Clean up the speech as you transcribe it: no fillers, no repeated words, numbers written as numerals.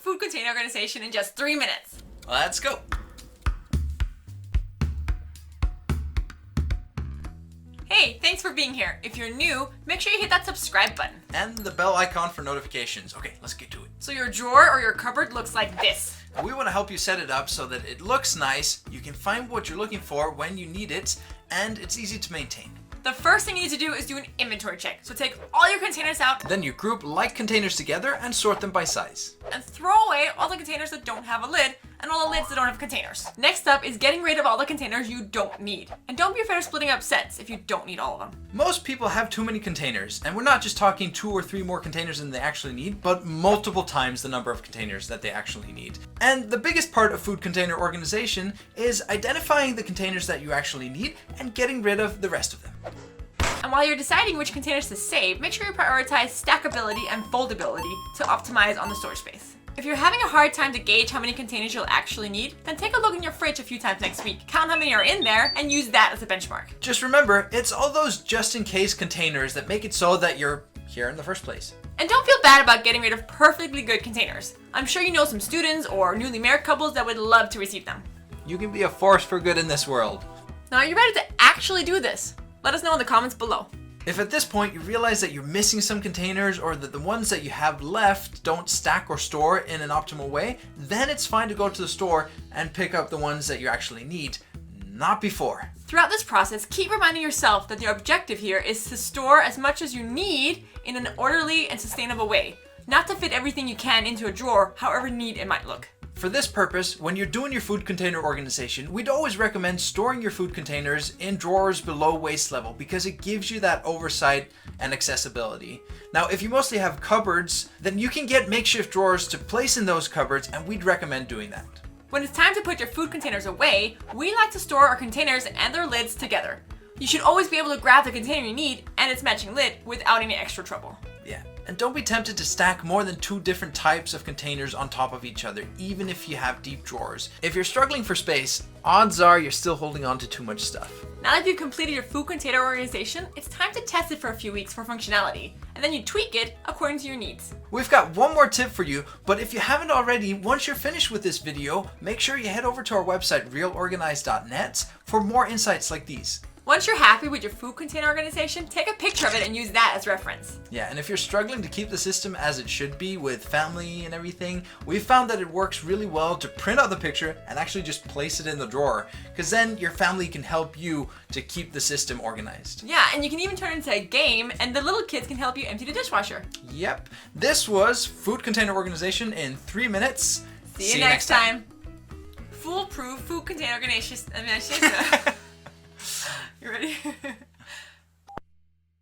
food container organization in just 3 minutes. Let's go. Hey, thanks for being here. If you're new, make sure you hit that subscribe button. And the bell icon for notifications. Okay, let's get to it. So your drawer or your cupboard looks like this. We want to help you set it up so that it looks nice, you can find what you're looking for when you need it, and it's easy to maintain. The first thing you need to do is do an inventory check. So take all your containers out Then you group like containers together and sort them by size. and throw away all the containers that don't have a lid and all the lids that don't have containers. Next up is getting rid of all the containers you don't need. And don't be afraid of splitting up sets if you don't need all of them. Most people have too many containers, and we're not just talking 2 or 3 more containers than they actually need, but multiple times the number of containers that they actually need. And the biggest part of food container organization is identifying the containers that you actually need and getting rid of the rest of them. And while you're deciding which containers to save, make sure you prioritize stackability and foldability to optimize on the storage space. If you're having a hard time to gauge how many containers you'll actually need, then take a look in your fridge a few times next week. Count how many are in there and use that as a benchmark. Just remember, it's all those just-in-case containers that make it so that you're here in the first place. And don't feel bad about getting rid of perfectly good containers. I'm sure you know some students or newly married couples that would love to receive them. You can be a force for good in this world. Now, are you ready to actually do this? Let us know in the comments below. If at this point you realize that you're missing some containers or that the ones that you have left don't stack or store in an optimal way, then it's fine to go to the store and pick up the ones that you actually need, not before. Throughout this process, keep reminding yourself that the objective here is to store as much as you need in an orderly and sustainable way, not to fit everything you can into a drawer, however neat it might look. For this purpose, when you're doing your food container organization, we'd always recommend storing your food containers in drawers below waist level because it gives you that oversight and accessibility. Now, if you mostly have cupboards, then you can get makeshift drawers to place in those cupboards, and we'd recommend doing that. When it's time to put your food containers away, we like to store our containers and their lids together. You should always be able to grab the container you need and its matching lid without any extra trouble. Yeah, and don't be tempted to stack more than 2 different types of containers on top of each other, even if you have deep drawers. If you're struggling for space, odds are you're still holding on to too much stuff. Now that you've completed your food container organization, it's time to test it for a few weeks for functionality, and then you tweak it according to your needs. We've got one more tip for you, but if you haven't already, once you're finished with this video, make sure you head over to our website, realorganize.net, for more insights like these. Once you're happy with your food container organization, take a picture of it and use that as reference. Yeah, and if you're struggling to keep the system as it should be with family and everything, we've found that it works really well to print out the picture and actually just place it in the drawer, because then your family can help you to keep the system organized. Yeah, and you can even turn it into a game, and the little kids can help you empty the dishwasher. Yep, this was food container organization in 3 minutes. See you next time. Foolproof food container organization. You ready?